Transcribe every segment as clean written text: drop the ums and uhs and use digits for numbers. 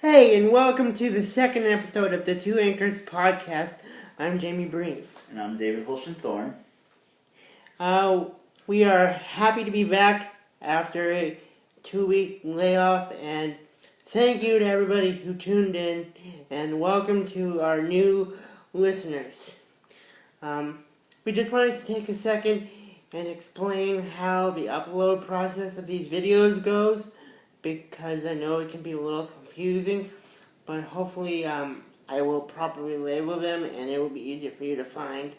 Hey, and welcome to the second episode of the Two Anchors podcast. I'm Jamie Breen. And I'm David Holston Thorne. We are happy to be back after a 2-week layoff, and thank you to everybody who tuned in, and welcome to our new listeners. We just wanted to take a second and explain how the upload process of these videos goes, because I know it can be a little confusing, but hopefully I will properly label them and it will be easier for you to find.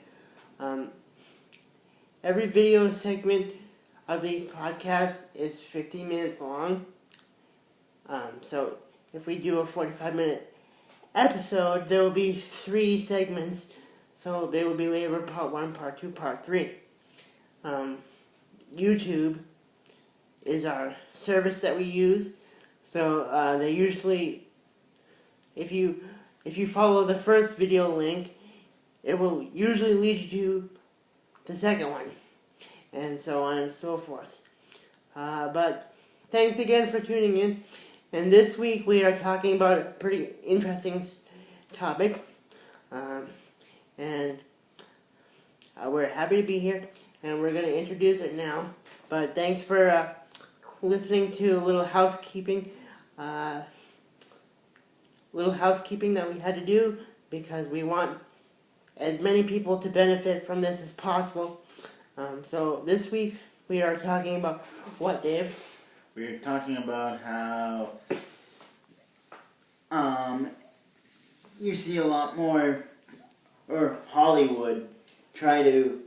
Every video segment of these podcasts is 15 minutes long. So if we do a 45-minute episode, there will be 3 segments. So they will be labeled part 1, part 2, part 3. YouTube is our service that we use. So they usually, if you follow the first video link, it will usually lead you to the second one, and so on and so forth. But thanks again for tuning in. And this week we are talking about a pretty interesting topic, and we're happy to be here, and we're going to introduce it now. But thanks for listening to a little housekeeping that we had to do, because we want as many people to benefit from this as possible. So this week we are talking about what, Dave? We're talking about how you see a lot more, or Hollywood try to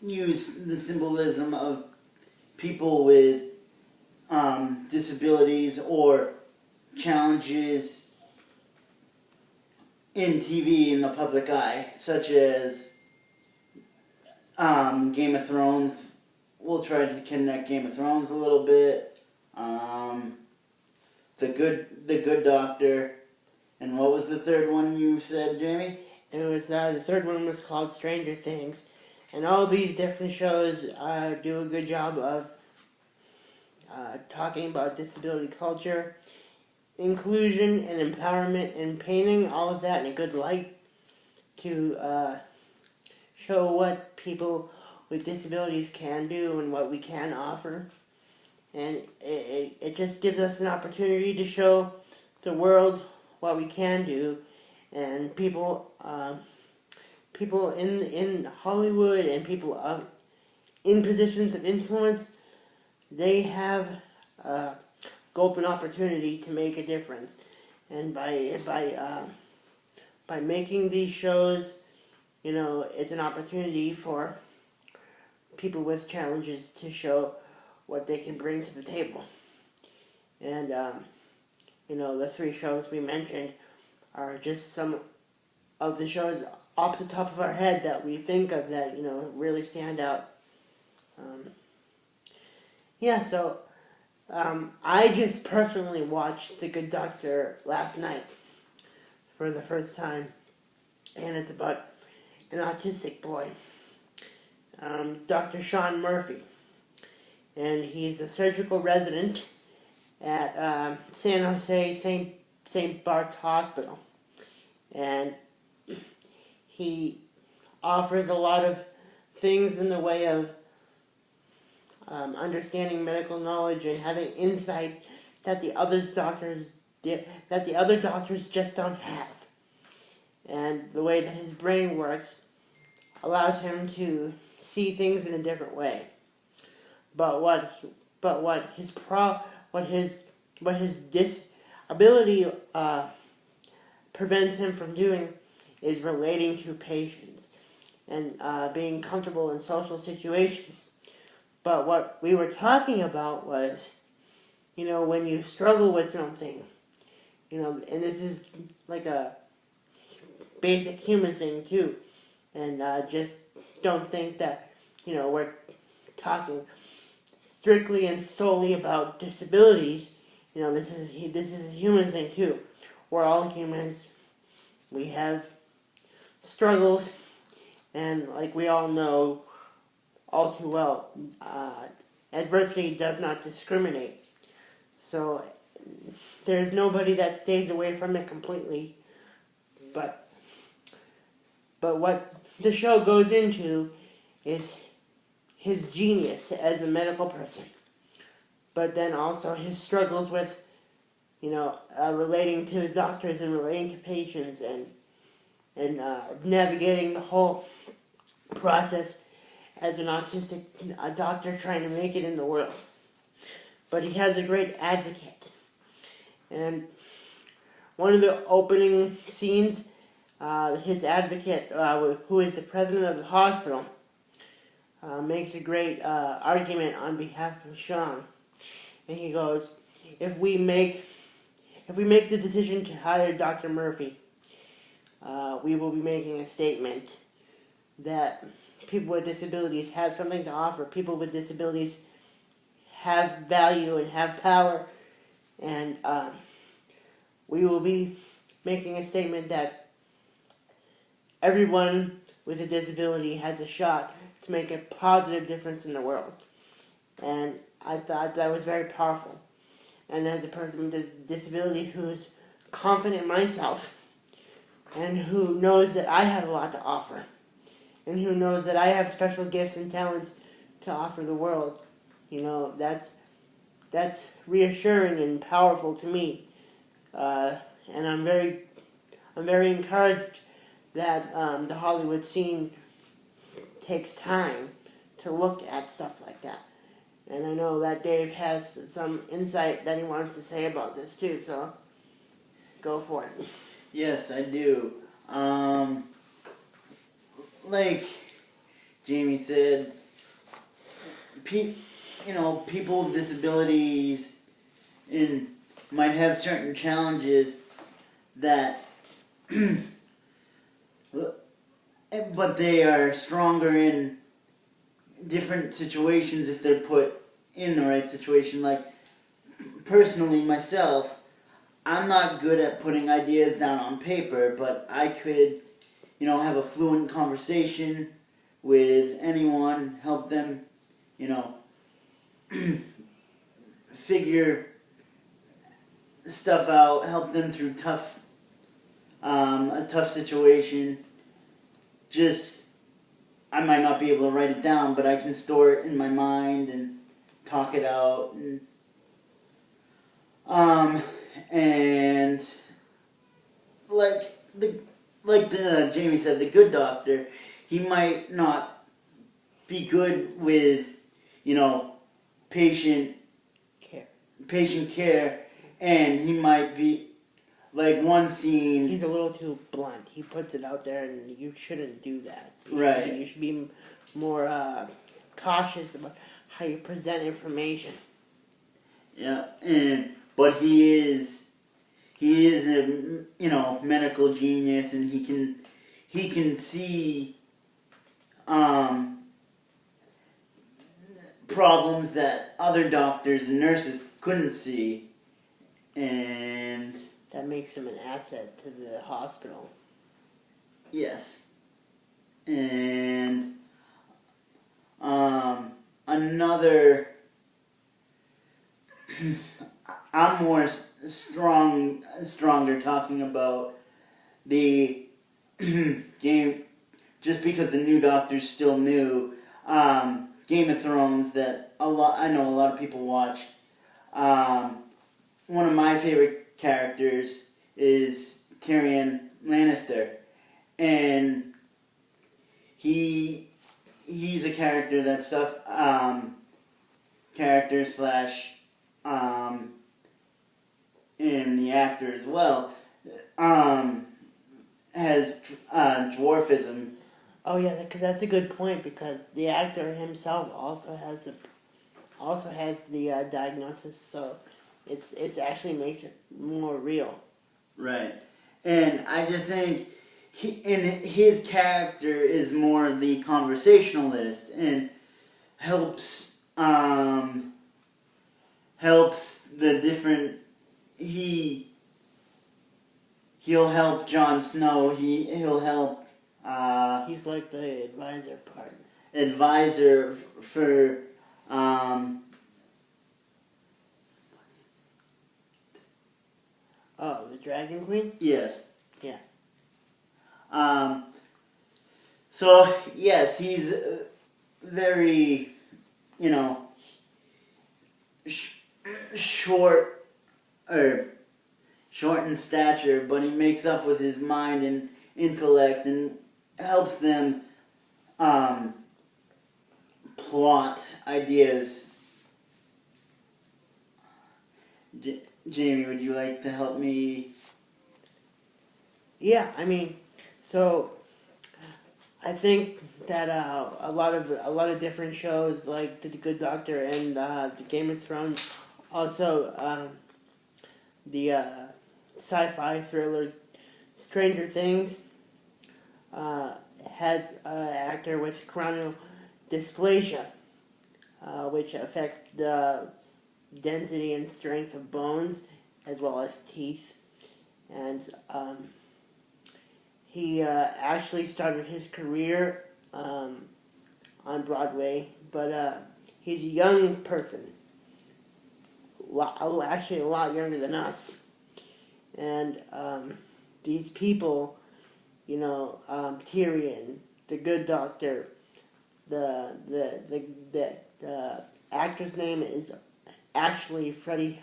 use the symbolism of people with disabilities or challenges in TV in the public eye, such as Game of Thrones. We'll try to connect Game of Thrones a little bit. The Good Doctor, and what was the third one you said, Jamie? It was the third one was called Stranger Things, and all these different shows do a good job of talking about disability culture, inclusion, and empowerment, and painting all of that in a good light to show what people with disabilities can do and what we can offer. And it just gives us an opportunity to show the world what we can do, and people in Hollywood and people in positions of influence, they have a golden opportunity to make a difference. And by making these shows, it's an opportunity for people with challenges to show what they can bring to the table. And the 3 shows we mentioned are just some of the shows off the top of our head that we think of that really stand out. So I just personally watched The Good Doctor last night for the first time, and it's about an autistic boy, Dr. Sean Murphy, and he's a surgical resident at San Jose St. Bart's Hospital, and he offers a lot of things in the way of understanding medical knowledge and having insight that the other doctors just don't have. And the way that his brain works allows him to see things in a different way. But what his disability prevents him from doing is relating to patients and being comfortable in social situations. But what we were talking about was, when you struggle with something, and this is like a basic human thing too, and just don't think that, we're talking strictly and solely about disabilities. This is a human thing too. We're all humans. We have struggles, and like we all know all too well, adversity does not discriminate. So there's nobody that stays away from it completely. But what the show goes into is his genius as a medical person, but then also his struggles with, relating to doctors and relating to patients and navigating the whole process as an autistic doctor trying to make it in the world. But he has a great advocate. And one of the opening scenes, his advocate, who is the president of the hospital, makes a great argument on behalf of Sean. And he goes, if we make the decision to hire Dr. Murphy, we will be making a statement that people with disabilities have something to offer. People with disabilities have value and have power. And we will be making a statement that everyone with a disability has a shot to make a positive difference in the world. And I thought that was very powerful. And as a person with disability who's confident myself, and who knows that I have a lot to offer, and who knows that I have special gifts and talents to offer the world, that's reassuring and powerful to me. And I'm very encouraged that the Hollywood scene takes time to look at stuff like that. And I know that Dave has some insight that he wants to say about this too, so go for it. Yes, I do. Like Jamie said, people with disabilities might have certain challenges that, but they are stronger in different situations if they're put in the right situation. Like, personally, myself, I'm not good at putting ideas down on paper, but I could, have a fluent conversation with anyone, help them, figure stuff out, help them through a tough situation. I might not be able to write it down, but I can store it in my mind and talk it out. And Jamie said, the good doctor, he might not be good with, patient care, and he might be, like, one scene. He's a little too blunt. He puts it out there, and you shouldn't do that. Right. You should be more cautious about how you present information. Yeah, but he is a medical genius, and he can see problems that other doctors and nurses couldn't see, and that makes him an asset to the hospital. Yes. And another, I'm more stronger talking about the game, just because the new Doctor's still new. Game of Thrones, that I know a lot of people watch. One of my favorite characters is Tyrion Lannister, and he's a character that and the actor as well, has dwarfism. Oh yeah, because that's a good point. Because the actor himself also has the diagnosis, so it actually makes it more real. Right, and I just think his character is more the conversationalist and helps the different. He'll help Jon Snow. He'll help. He's like the advisor part. Advisor for the Dragon Queen? Yes. Yeah. So yes, he's very, you know, short in stature, but he makes up with his mind and intellect and helps them plot ideas. Jamie, would you like to help me? Yeah, I mean, so I think that a lot of different shows like The Good Doctor and the Game of Thrones, also the sci-fi thriller Stranger Things, has an actor with chronal dysplasia, which affects the density and strength of bones as well as teeth, and he actually started his career on Broadway, but he's a young person, actually a lot younger than us, and these people, you know, Tyrion, the Good Doctor, the actor's name is actually Freddie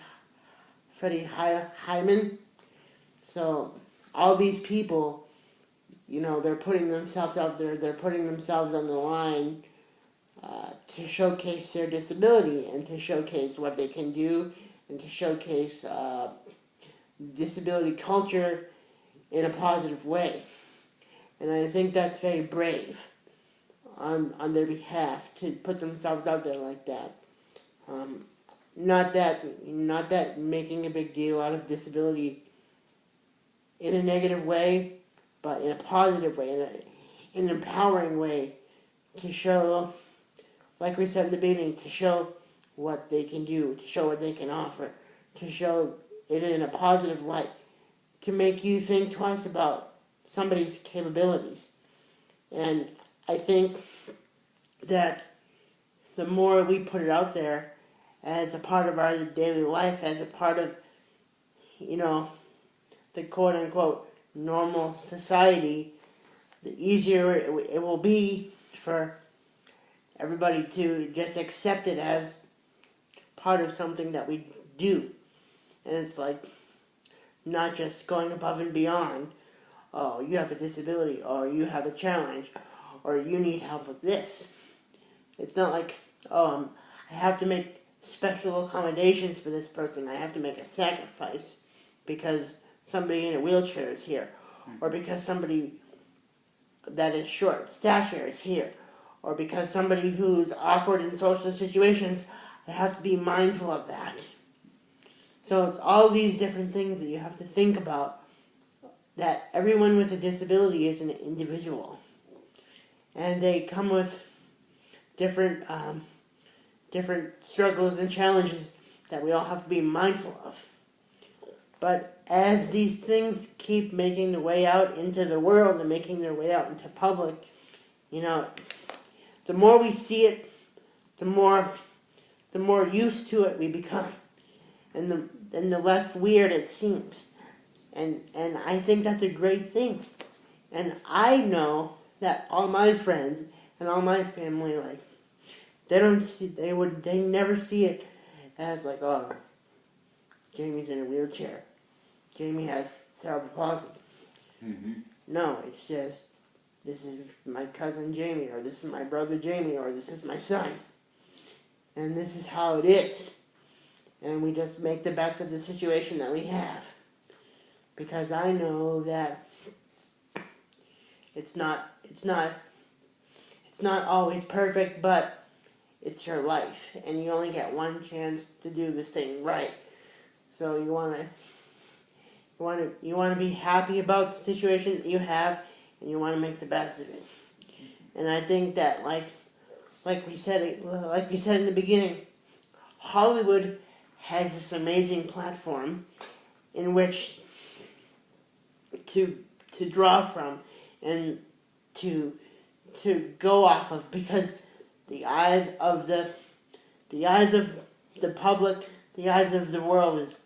Hyman. So all these people, you know, they're putting themselves out there. They're putting themselves on the line to showcase their disability and to showcase what they can do and to showcase disability culture in a positive way. And I think that's very brave on their behalf to put themselves out there like that. Not that making a big deal out of disability in a negative way, but in a positive way, in an empowering way, to show, like we said in the beginning, to show what they can do, to show what they can offer, to show it in a positive light, to make you think twice about somebody's capabilities. And I think that the more we put it out there as a part of our daily life, as a part of, you know, the quote-unquote normal society, the easier it will be for everybody to just accept it as part of something that we do. And it's like not just going above and beyond, oh, you have a disability, or you have a challenge, or you need help with this. It's not like, oh, I have to make special accommodations for this person. I have to make a sacrifice because somebody in a wheelchair is here, or because somebody that is short stature is here, or because somebody who's awkward in social situations, I have to be mindful of that. So it's all these different things that you have to think about, that everyone with a disability is an individual. And they come with different struggles and challenges that we all have to be mindful of. But as these things keep making their way out into the world and making their way out into public, you know, the more we see it, the more used to it we become, and the less weird it seems. And I think that's a great thing. And I know that all my friends and all my family, like, they never see it as like, oh, Jamie's in a wheelchair. Jamie has cerebral palsy. Mm-hmm. No, it's just, this is my cousin Jamie, or this is my brother Jamie, or this is my son. And this is how it is. And we just make the best of the situation that we have. Because I know that it's not always perfect, but it's your life, and you only get one chance to do this thing right. So you want to be happy about the situation that you have, and you want to make the best of it. And I think that like we said in the beginning, Hollywood has this amazing platform in which to draw from and to go off of, because the eyes of the public, the eyes of the world is